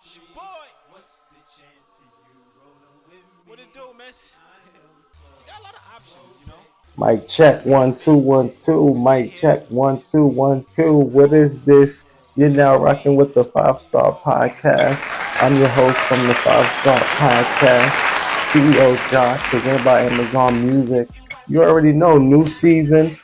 It's your boy. What it do, miss? You got a lot of options, you know? Mic check 1 2 1 2. Mic check 1 2 1 2. What is this? You're now rocking with the Five Star Podcast. I'm your host from the Five Star Podcast, CEO Josh, presented by Amazon Music. You already know, new season,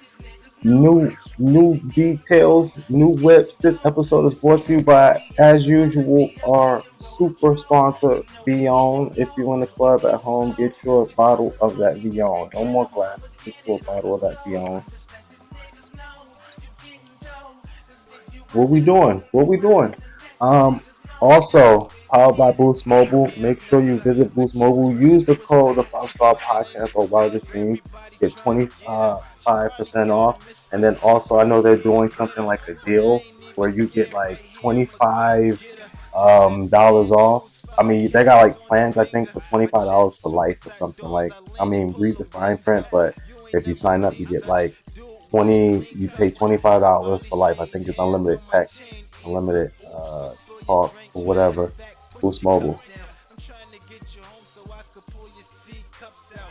new details, new whips. This episode is brought to you by, as usual, our super sponsor, Beyond. If you're in the club at home, get your bottle of that Beyond. No more glasses. Get your bottle of that Beyond. What we doing? What we doing? Um, Also, powered by Boost Mobile. Make sure you visit Boost Mobile. Use the code the Five Star Podcast or Wildest Dreams. Get 25% off. And then also, I know they're doing something like a deal where you get like 25 dollars off. I mean, they got like plans I think for $25 for life or something. Like, I mean, read the fine print, but if you sign up, you get like 20. You pay $25 for life. I think it's unlimited text, unlimited talk or whatever. Boost Mobile.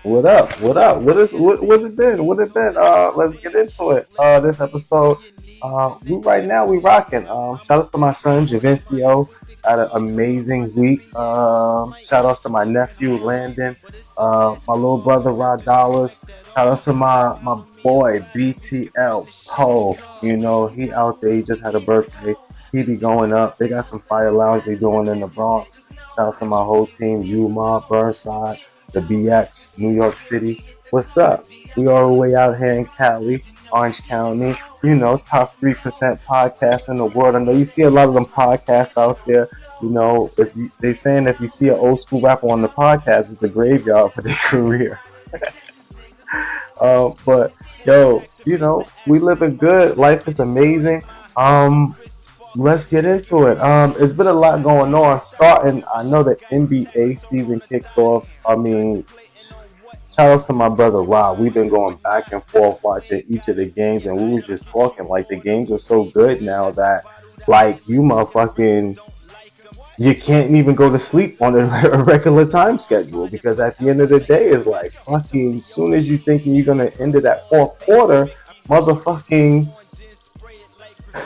What up? What up? What it been? What it been? Let's get into it. This episode. We right now we rocking. Shout out to my son Javencio. Had an amazing week. Shout outs to my nephew Landon. My little brother Rod Dollars. Shout outs to my boy BTL Poe. You know he out there. He just had a birthday. He be going up. They got some fire lounge they doing in the Bronx. Shout outs to my whole team. Yuma, Burnside, the BX, New York City. What's up? We all the way out here in Cali, Orange County. You know, top 3% podcasts in the world. I know you see a lot of them podcasts out there. You know, if you, they saying if you see an old school rapper on the podcast, it's the graveyard for their career. But yo, you know, we living good. Life is amazing. Um, let's get into it. It's been a lot going on. Starting, I know the NBA season kicked off. I mean, shout outs to my brother Rob. We've been going back and forth watching each of the games, and we was just talking like the games are so good now that like you motherfucking you can't even go to sleep on a regular time schedule because at the end of the day, it's like fucking. Soon as you thinking you're gonna end it at fourth quarter, motherfucking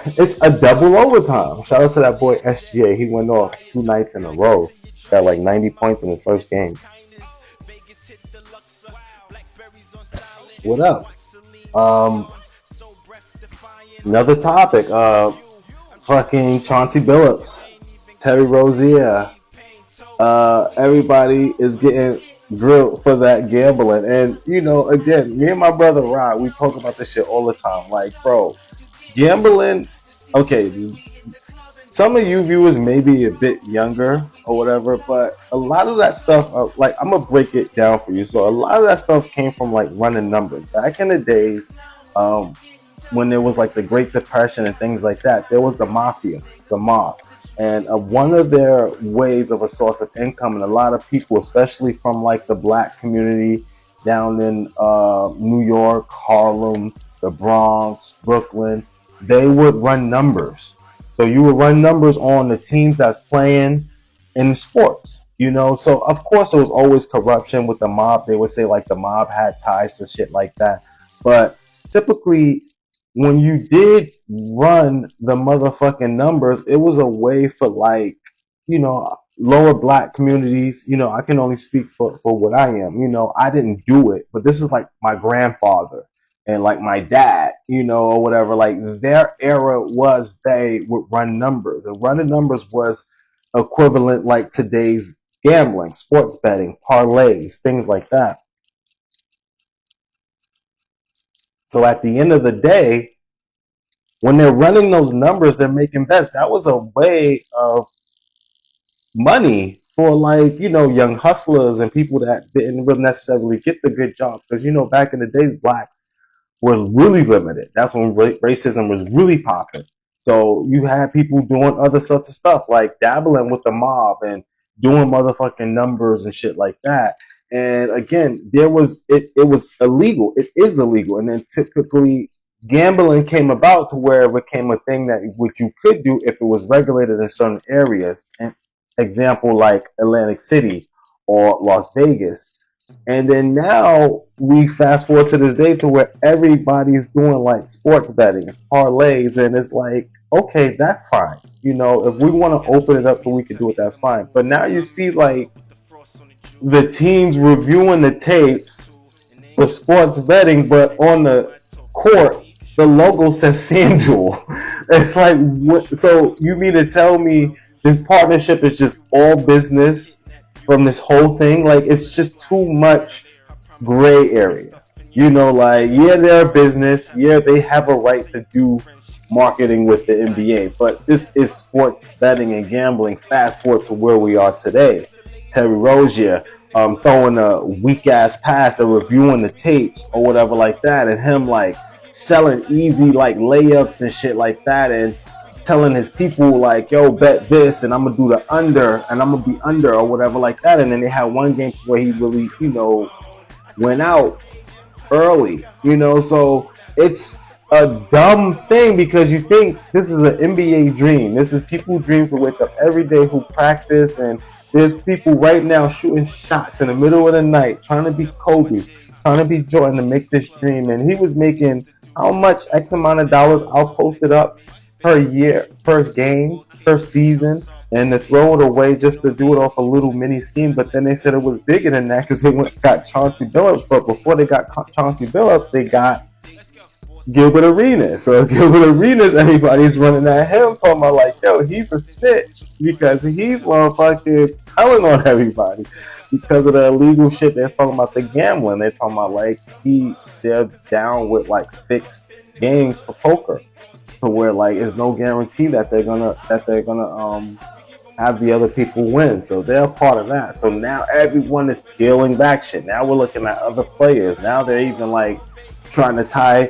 it's a double overtime. Shout out to that boy SGA. He went off 2 nights in a row. Got like 90 points in his first game. What up? Um, Another topic. Fucking Chauncey Billups, Terry Rozier. Everybody is getting grilled for that gambling. And you know, again, me and my brother Rod, we talk about this shit all the time. Like, bro, gambling. Okay, some of you viewers may be a bit younger or whatever, but a lot of that stuff, like I'm gonna break it down for you. So a lot of that stuff came from like running numbers back in the days, um, when there was like the Great Depression and things like that. There was the mafia, the mob, and one of their ways of a source of income, and a lot of people, especially from like the black community down in New York, Harlem, the Bronx, Brooklyn, they would run numbers. So you would run numbers on the teams that's playing in sports. You know, so of course there was always corruption with the mob. They would say like the mob had ties to shit like that. But typically when you did run the motherfucking numbers, it was a way for like, you know, lower black communities. You know, I can only speak for what I am. You know, I didn't do it, but this is like my grandfather and like my dad, you know, or whatever. Like their era was they would run numbers, and running numbers was equivalent like today's gambling, sports betting, parlays, things like that. So at the end of the day, when they're running those numbers, they're making bets. That was a way of money for like, you know, young hustlers and people that didn't really necessarily get the good jobs. Because, you know, back in the day, blacks were really limited. That's when racism was really popping. So you had people doing other sorts of stuff like dabbling with the mob and doing motherfucking numbers and shit like that. And again, it was illegal. It is illegal. And then typically gambling came about to where it became a thing that what you could do if it was regulated in certain areas. And example like Atlantic City or Las Vegas. And then now we fast forward to this day to where everybody's doing like sports betting, parlays, and it's like, okay, that's fine. You know, if we want to open it up so we can do it, that's fine. But now you see like the teams reviewing the tapes for sports betting, but on the court, the logo says FanDuel. It's like, so you mean to tell me this partnership is just all business from this whole thing? Like, it's just too much gray area. You know, like, yeah, they're a business. Yeah, they have a right to do marketing with the NBA, but this is sports betting and gambling. Fast forward to where we are today. Terry Rozier throwing a weak ass pass, they're reviewing the tapes or whatever like that, and him like selling easy like layups and shit like that, and telling his people like, yo, bet this, and I'm gonna do the under, and I'm gonna be under or whatever like that. And then they had one game where he really, went out early, so it's a dumb thing because you think this is an NBA dream. This is people's dreams who wake up every day, who practice, and there's people right now shooting shots in the middle of the night, trying to be Kobe, trying to be Jordan to make this dream. And he was making how much X amount of dollars I'll post it up per year, per game, per season, and to throw it away just to do it off a little mini scheme. But then they said it was bigger than that because they got Chauncey Billups. But before they got Chauncey Billups, they got Gilbert Arenas. So Gilbert Arenas, everybody's running at him, talking about like, yo, he's a snitch because he's motherfucking telling on everybody because of the illegal shit. They're talking about the gambling. They're talking about like they're down with like fixed games for poker, to where like it's no guarantee that they're gonna have the other people win. So they're a part of that. So now everyone is peeling back shit. Now we're looking at other players. Now they're even like trying to tie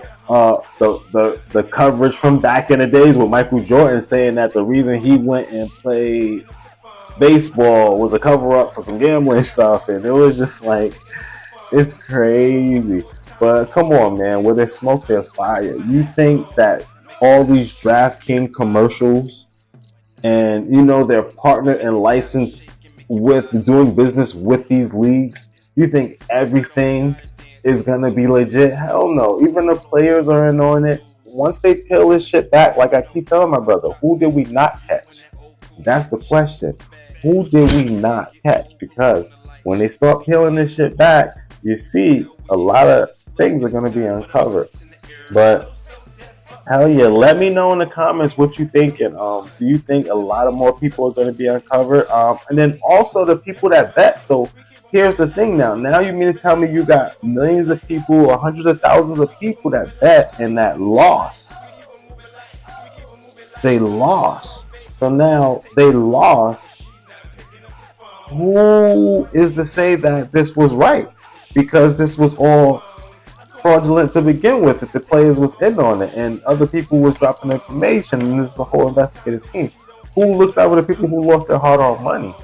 the coverage from back in the days with Michael Jordan, saying that the reason he went and played baseball was a cover up for some gambling stuff, and it was just like, it's crazy. But come on, man, where there's smoke, there's fire. You think that all these DraftKings commercials and they're partnered and licensed with doing business with these leagues, you think everything is gonna be legit? Hell no. Even the players are in on it. Once they peel this shit back, like I keep telling my brother, who did we not catch? That's the question. Who did we not catch? Because when they start peeling this shit back, you see a lot of things are gonna be uncovered. But hell yeah, let me know in the comments what you think. And do you think a lot of more people are going to be uncovered? And then also the people that bet. So here's the thing now. Now you mean to tell me you got millions of people or hundreds of thousands of people that bet and that lost. They lost. So now they lost. Who is to say that this was right? Because this was all fraudulent to begin with, if the players was in on it and other people was dropping information, and this is a whole investigative scheme. Who looks out for the people who lost their hard-earned money?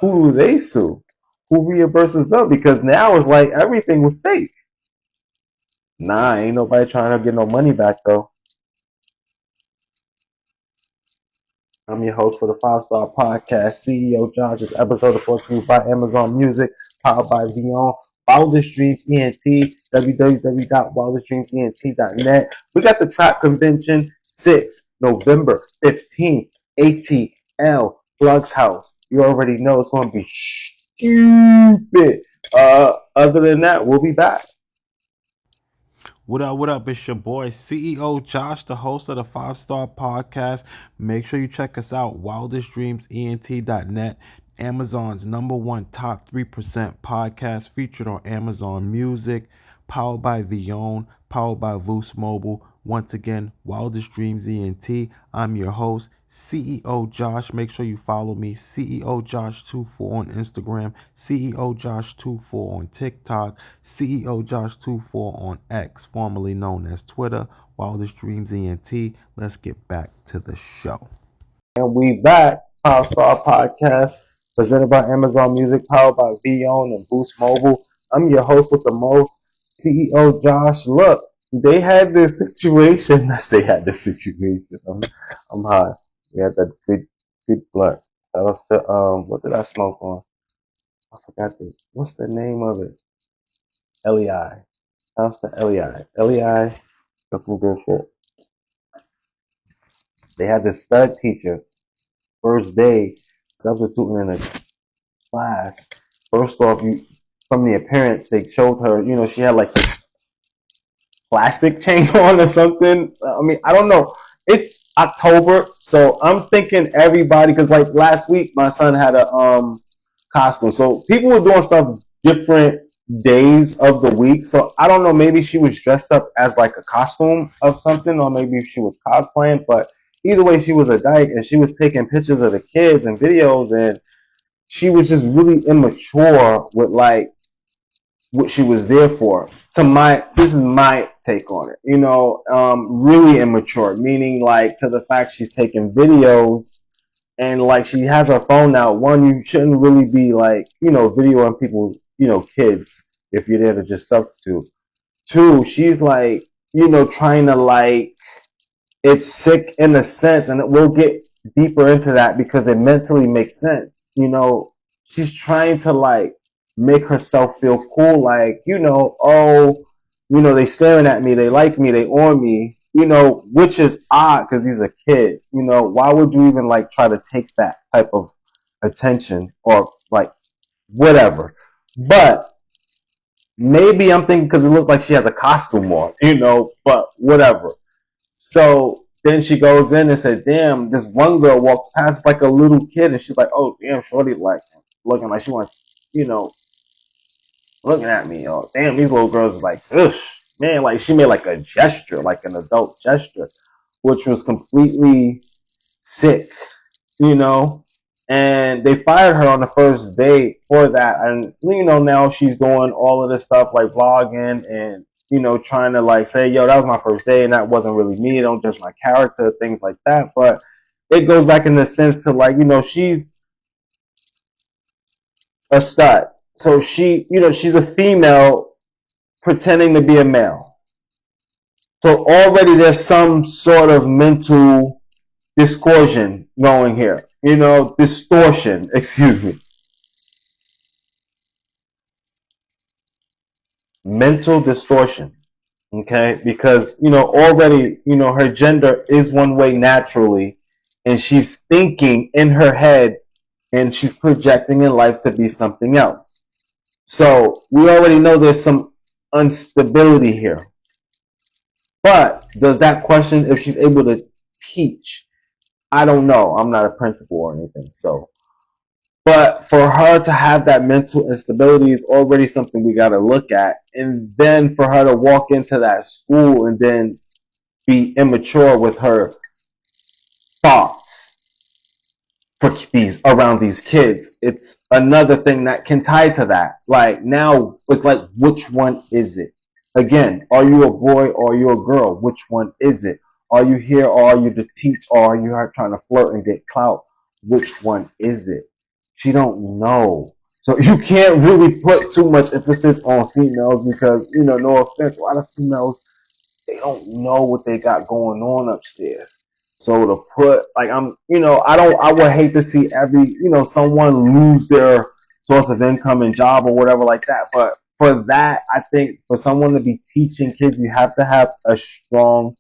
Who do they sue? Who reimburses them? Because now it's like everything was fake. Nah, ain't nobody trying to get no money back though. I'm your host for the 5-Star Podcast, CEO Josh. This episode is brought to you by Amazon Music, powered by Vion. Wildest Dreams ENT, www.wildestdreamsent.net. We got the Trap Convention 6 November 15th, ATL Plugs House. You already know it's going to be stupid. Other than that, we'll be back. What up? It's your boy, CEO Josh, the host of the 5-Star Podcast. Make sure you check us out, wildestdreamsent.net. Amazon's #1 top 3% podcast, featured on Amazon Music, powered by Vion, powered by Voos Mobile. Once again, Wildest Dreams ENT. I'm your host, CEO Josh. Make sure you follow me, CEO Josh24 on Instagram, CEO Josh24 on TikTok, CEO Josh24 on X, formerly known as Twitter. Wildest Dreams ENT. Let's get back to the show. And we back, 5-Star Podcast, presented by Amazon Music, powered by Vion and Boost Mobile. I'm your host with the most, CEO Josh. Look, they had this situation. I'm high. We had that good blunt. Shout outs to what did I smoke on? I forgot what's the name of it? LEI. Shout outs to LEI. LEI, that's some good shit. They had this stud teacher, first day, substituting in a class. First off, you from the appearance, they showed her, she had like this plastic chain on or something. I mean, I don't know. It's October, so I'm thinking everybody, because like last week, my son had a costume. So people were doing stuff different days of the week. So I don't know. Maybe she was dressed up as like a costume of something, or maybe she was cosplaying. But either way, she was a dyke, and she was taking pictures of the kids and videos, and she was just really immature with like what she was there for. This is my take on it. Really immature, meaning like to the fact she's taking videos and like she has her phone out. One, you shouldn't really be like, videoing people, kids if you're there to just substitute. Two, she's like, trying to like, it's sick in a sense, and we'll get deeper into that because it mentally makes sense. She's trying to like make herself feel cool, like, oh, they staring at me, they like me, they on me, which is odd because he's a kid. Why would you even like try to take that type of attention or like whatever? But maybe I'm thinking because it looked like she has a costume on, but whatever. So then she goes in and said, damn, this one girl walks past like a little kid, and she's like, oh, damn, shorty, like, looking like she wants, looking at me. Oh, damn, these little girls is like, ugh, man, like she made like a gesture, like an adult gesture, which was completely sick, you know. And they fired her on the first day for that. And, now she's doing all of this stuff like vlogging and, trying to like say, yo, that was my first day and that wasn't really me. Don't judge my character, things like that. But it goes back in the sense to like, she's a stud. So she's a female pretending to be a male. So already there's some sort of mental distortion going here. Distortion, excuse me. Mental distortion. Okay? Because, already, her gender is one way naturally, and she's thinking in her head and she's projecting in life to be something else. So we already know there's some instability here. But does that question if she's able to teach? I don't know. I'm not a principal or anything. So, but for her to have that mental instability is already something we got to look at. And then for her to walk into that school and then be immature with her thoughts for around these kids, it's another thing that can tie to that. Like now it's like, which one is it? Again, are you a boy or are you a girl? Which one is it? Are you here or are you to teach or are you trying to flirt and get clout? Which one is it? She don't know. So you can't really put too much emphasis on females because, no offense, a lot of females, they don't know what they got going on upstairs. So to put like I would hate to see someone lose their source of income and job or whatever like that. But for that, I think for someone to be teaching kids, you have to have a strong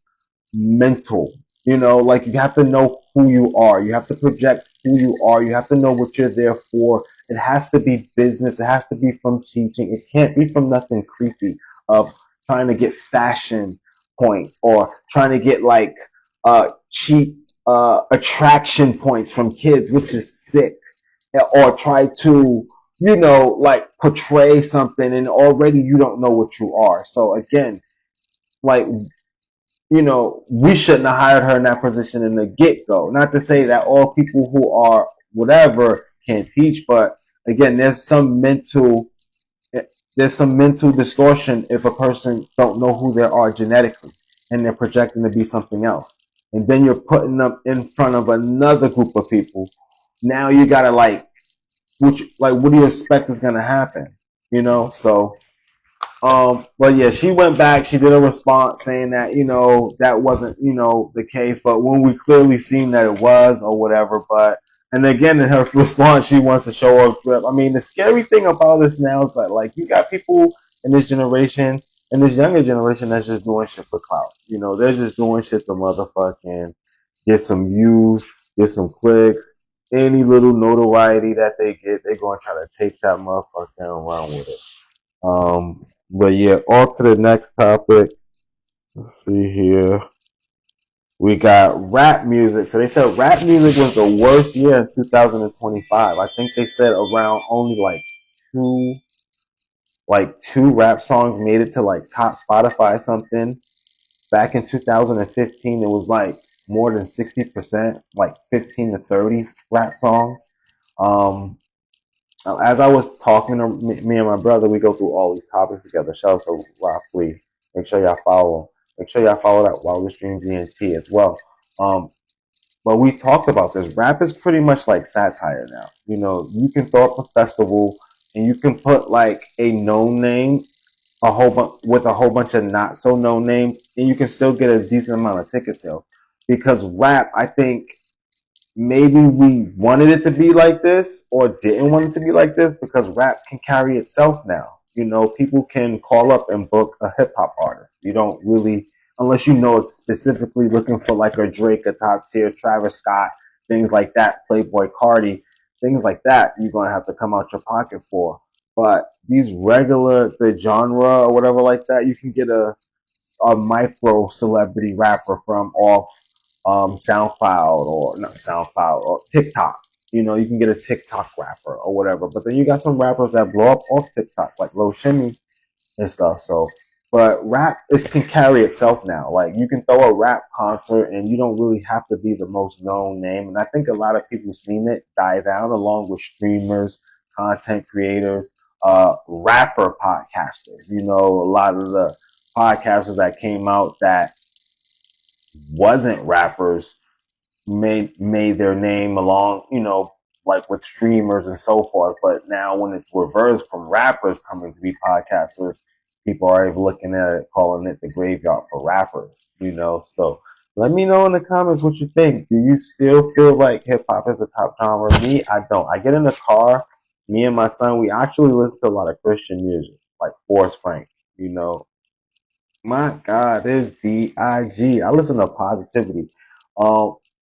mental. Like you have to know who you are. You have to project who you are. You have to know what you're there for. It has to be business. It has to be from teaching. It can't be from nothing creepy of trying to get fashion points or trying to get like cheap attraction points from kids, which is sick. Or try to, like portray something and already you don't know what you are. So again, like, we shouldn't have hired her in that position in the get-go. Not to say that all people who are whatever can't teach, but again, there's some mental distortion if a person don't know who they are genetically and they're projecting to be something else. And then you're putting them in front of another group of people. Now you gotta what do you expect is gonna happen? So but yeah, she went back, she did a response saying that, that wasn't, the case, but when we clearly seen that it was or whatever, but And again, in her response, she wants to show off drip. I mean, the scary thing about this now is that like you got people in this generation and this younger generation that's just doing shit for clout. You know, they're just doing shit to motherfucking get some views, get some clicks, any little notoriety that they get, they're gonna try to take that motherfucker and run with it. But yeah, on to the next topic. Let's see here. We got rap music. So they said rap music was the worst year in 2025. I think they said around only two two rap songs made it to like top Spotify something. Back in 2015, it was like more than 60%, like 15 to 30 rap songs. Um, as I was talking to me and my brother, we go through all these topics together. Shout out to Ross Lee. Make sure y'all follow him. Make sure y'all follow that Wildest Dreams ENT as well. Um, but we talked about this. Rap is pretty much like satire now. You know, you can throw up a festival and you can put like a known name with a whole bunch of not so known names, and you can still get a decent amount of ticket sales. Because rap, I think maybe we wanted it to be like this or didn't want it to be like this because rap can carry itself now. You know, people can call up and book a hip hop artist. You don't really, unless you know it's specifically looking for like a Drake, a top tier, Travis Scott, things like that, Playboy Cardi, things like that, you're going to have to come out your pocket for. But these regular, the genre or whatever like that, you can get a micro celebrity rapper from off SoundCloud or not SoundCloud or TikTok. You know, you can get a TikTok rapper or whatever. But then you got some rappers that blow up off TikTok, like Lil Shimmy and stuff. So, but rap can carry itself now. Like you can throw a rap concert and you don't really have to be the most known name. And I think a lot of people seen it die down along with streamers, content creators, rapper podcasters. You know, a lot of the podcasters that came out that wasn't rappers made their name along, you know, like with streamers and so forth. But now when it's reversed from rappers coming to be podcasters, people are even looking at it, calling it the graveyard for rappers, you know. So let me know in the comments what you think. Do you still feel like hip hop is the top genre? Me, I don't. I get in the car, me and my son, we actually listen to a lot of Christian music, like Forrest Frank, you know, my God, this B.I.G. I listen to positivity.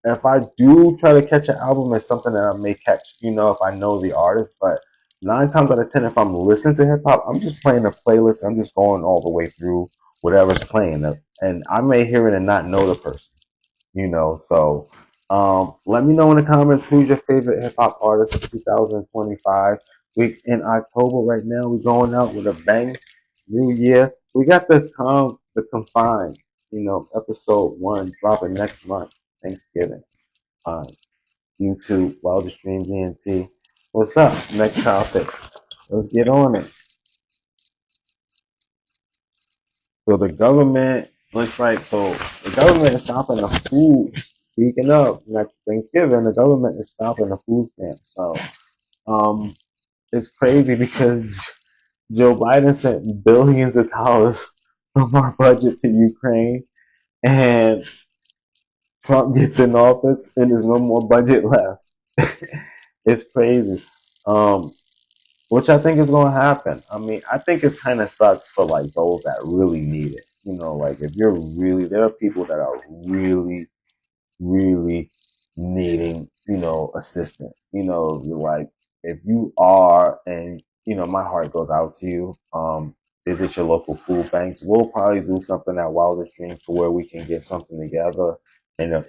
If I do try to catch an album, it's something that I may catch, you know, if I know the artist. But 9 times out of 10, if I'm listening to hip hop, I'm just playing a playlist. I'm just going all the way through whatever's playing, and I may hear it and not know the person, you know. So, let me know in the comments who's your favorite hip hop artist of 2025. We in October right now. We're going out with a bang. New year. We got the confined, you know, episode 1 dropping next month, Thanksgiving, on YouTube, Wildest Dreams ENT. What's up? Next topic. Let's get on it. So the government looks like the government is stopping the food. Speaking of next Thanksgiving, the government is stopping the food stamps. So um, it's crazy because Joe Biden sent billions of dollars from our budget to Ukraine, and Trump gets in office, and there's no more budget left. It's crazy. Um, which I think is going to happen. I mean, I think it's kind of sucks for like those that really need it. You know, like if you're really, there are people that are really needing, you know, assistance. You know, like if you are, and you know, my heart goes out to you. Visit your local food banks. We'll probably do something at Wildest Dreams to where we can get something together and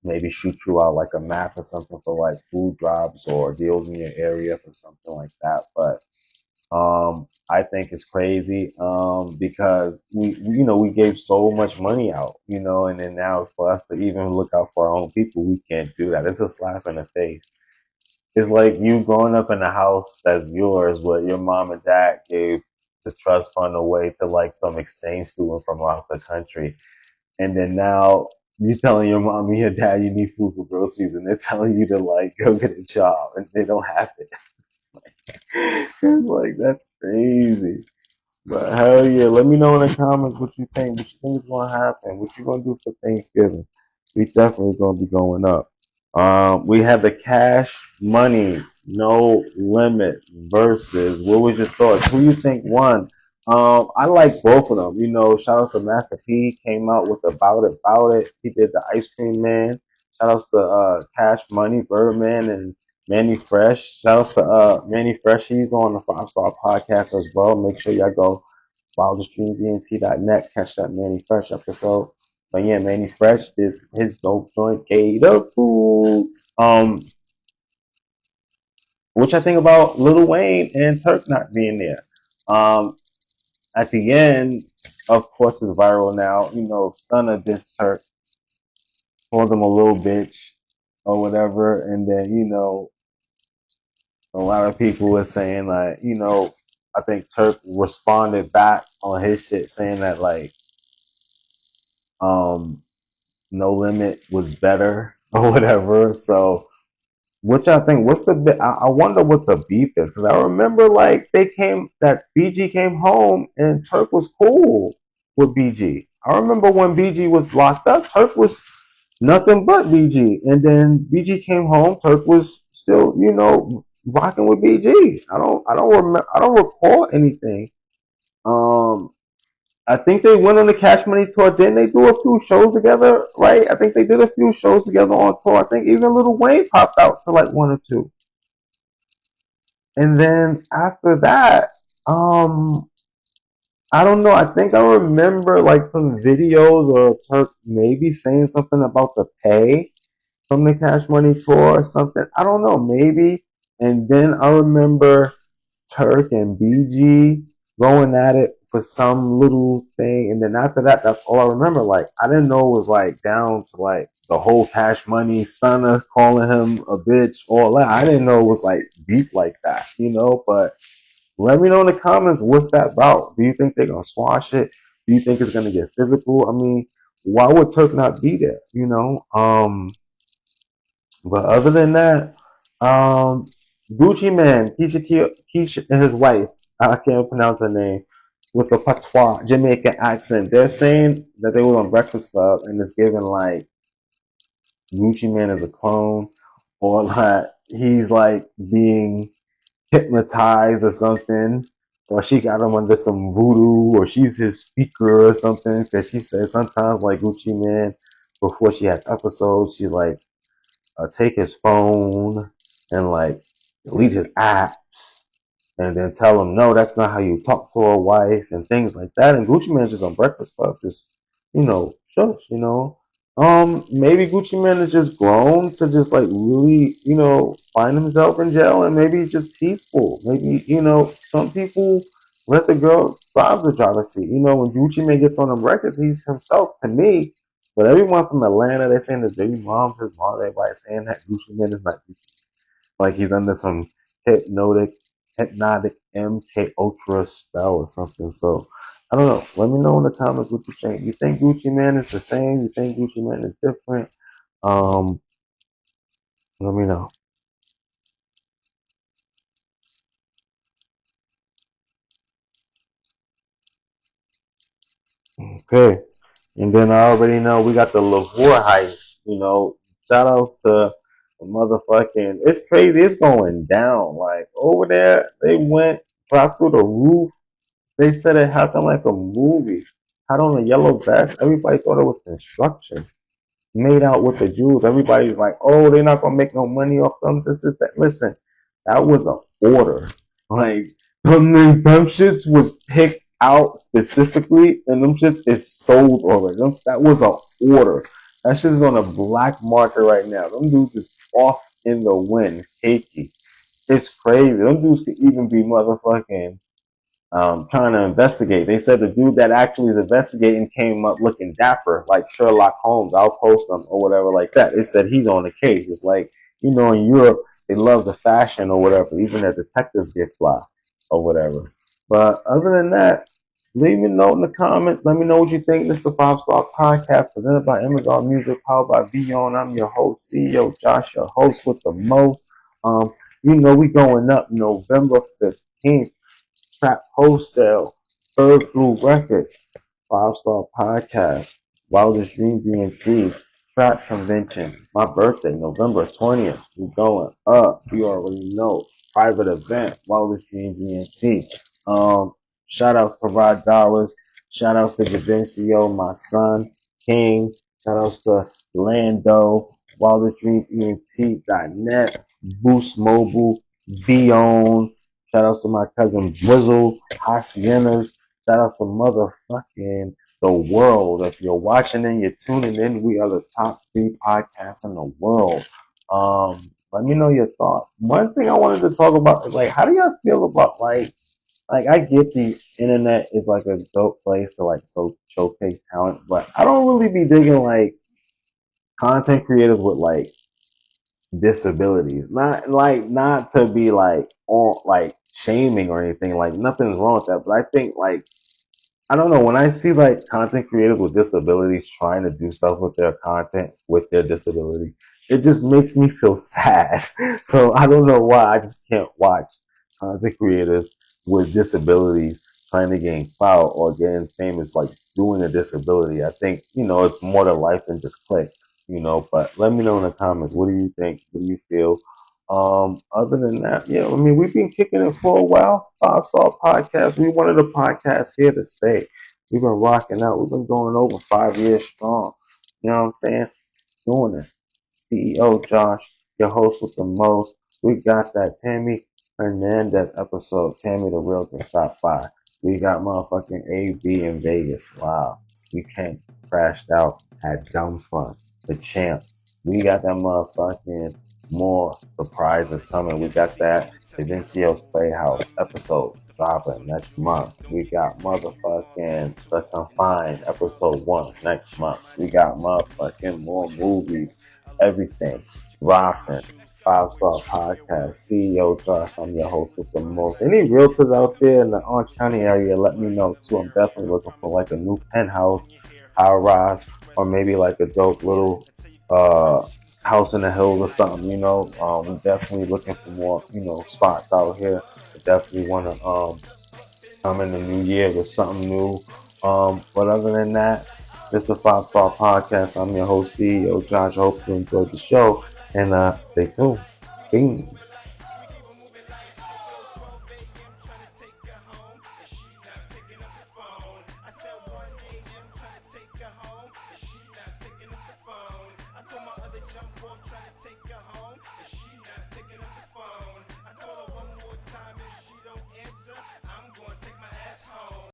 maybe shoot you out like a map or something for like food drops or deals in your area for something like that. But I think it's crazy because you know, we gave so much money out, you know, and then now for us to even look out for our own people, we can't do that. It's a slap in the face. It's like you growing up in a house that's yours, but your mom and dad gave the trust fund away to like some exchange student from out the country, and then now you telling your mom and your dad you need food for groceries, and they're telling you to like go get a job, and they don't have it. It's like that's crazy. But hell yeah, let me know in the comments what you think. What you think is gonna happen? What you gonna do for Thanksgiving? We definitely gonna be going up. We have the Cash Money No Limit versus. What was your thoughts? Who you think won? I like both of them. Shout out to Master P. Came out with About It, About It. He did the Ice Cream Man. Shout outs to Cash Money, Birdman, and Manny Fresh. Shout outs to Manny Fresh. He's on the Five Star Podcast as well. Make sure y'all go wildestdreamsent.net. Catch that Manny Fresh episode. But yeah, Manny Fresh did his dope joint Gator Foods. Which I think about Lil Wayne and Turk not being there. At the end, of course, it's viral now. Stunner dissed Turk, called him a little bitch or whatever, and then a lot of people were saying like, I think Turk responded back on his shit saying that like, um, No Limit was better or whatever. So, which I think, what's the I wonder what the beef is because I remember like that BG came home and Turk was cool with BG. I remember when BG was locked up, Turk was nothing but BG, and then BG came home, Turk was still rocking with BG. I don't remember, I don't recall anything. Um, I think they went on the Cash Money tour. Didn't they do a few shows together? Right? I think they did a few shows together on tour. I think even Lil Wayne popped out to like one or two. And then after that, um, I don't know. I think I remember like some videos or Turk maybe saying something about the pay from the Cash Money tour or something. I don't know, maybe. And then I remember Turk and BG going at it for some little thing, and then after that, that's all I remember. Like I didn't know it was like down to like the whole Cash Money Stunner calling him a bitch, all that. I didn't know it was like deep like that. But let me know in the comments what's that about. Do you think they're gonna squash it? Do you think it's gonna get physical? I mean, why would Turk not be there? But other than that, um, Gucci Man, Keisha and his wife, I can't pronounce her name, with the patois Jamaican accent. They're saying that they were on Breakfast Club and it's given like Gucci Man is a clone or that he's like being hypnotized or something. Or she got him under some voodoo, or she's his speaker or something. Because she says sometimes, like Gucci Man, before she has episodes, she like take his phone and like delete his apps and then tell him no, that's not how you talk to a wife and things like that. And Gucci Mane's just on Breakfast Club, just shush. Maybe Gucci Mane is just grown to just like really, find himself in jail, and maybe he's just peaceful. Maybe some people let the girl drive the driver's seat. When Gucci Mane gets on the record, he's himself to me. But everyone from Atlanta, they're saying that baby mom's his mom. Everybody's saying that Gucci Mane is not like he's under some hypnotic MK Ultra spell or something. So I don't know. Let me know in the comments what you think. You think Gucci Mane is the same? You think Gucci Mane is different? Um, Let me know. Okay. And then I already know we got the Lavore heist. Shout outs to the motherfucking. It's crazy. It's going down. Like over there, they went dropped through the roof. They said it happened like a movie. Had on a yellow vest. Everybody thought it was construction. Made out with the Jews. Everybody's like, oh, they're not gonna make no money off them. This, that. Listen, that was an order. Like them shits was picked out specifically, and them shits is sold already. That was an order. That shit is on a black market right now. Them dudes is off in the wind, cakey. It's crazy. Them dudes could even be motherfucking trying to investigate. They said the dude that actually is investigating came up looking dapper, like Sherlock Holmes. I'll post them or whatever like that. It said he's on the case. It's like, in Europe, they love the fashion or whatever. Even their detectives get fly or whatever. But other than that, leave me a note in the comments. Let me know what you think. This is the Five Star Podcast presented by Amazon Music, powered by Beyond. I'm your host, CEO Josh, your host with the most. We going up November 15th. Trap Wholesale, Third Flu Records, Five Star Podcast, Wildest Dreams ENT, Trap Convention. My birthday, November 20th. We going up. You already know. Private event. Wildest Dreams ENT. Shout outs to Rod Dollars. Shout outs to Gavincio, my son, King. Shout outs to Lando. WildestDreamsENT.net. Boost Mobile. Vion. Shout outs to my cousin Blizzle. Haciendas. Shout outs to motherfucking the world. If you're watching and you're tuning in, we are the top 3 podcasts in the world. Let me know your thoughts. One thing I wanted to talk about is like, how do y'all feel about like I get the internet is like a dope place to like showcase talent, but I don't really be digging like content creators with like disabilities. Not to be like on like shaming or anything. Like nothing's wrong with that, but I think like I don't know. When I see like content creators with disabilities trying to do stuff with their content with their disability, it just makes me feel sad. So I don't know why I just can't watch content creators with disabilities trying to gain clout or getting famous like doing a disability. I think, it's more to life than just clicks. But let me know in the comments. What do you think? What do you feel? Other than that, yeah, I mean, we've been kicking it for a while. Five Star Podcast. We one of the podcasts here to stay. We've been rocking out. We've been going over 5 years strong. You know what I'm saying? Doing this. CEO Josh, your host with the most. We got that Tammy Hernandez episode. Tammy the Realtor stopped by. We got motherfucking AB in Vegas. Wow. We came, crashed out, had dumb fun. The champ. We got that motherfucking more surprises coming. We got that Evencio's Playhouse episode dropping next month. We got motherfucking The Confined episode 1 next month. We got motherfucking more movies, everything. Rocking. Five Star Podcast, CEO Josh. I'm your host with the most. Any realtors out there in the Orange County area, let me know too. I'm definitely looking for like a new penthouse, high rise, or maybe like a dope little house in the hills or something. We definitely looking for more, spots out here. I definitely want to come in the new year with something new. But other than that, this is the Five Star Podcast. I'm your host, CEO Josh. I hope you enjoyed the show and stay tuned. Bing. Take her home.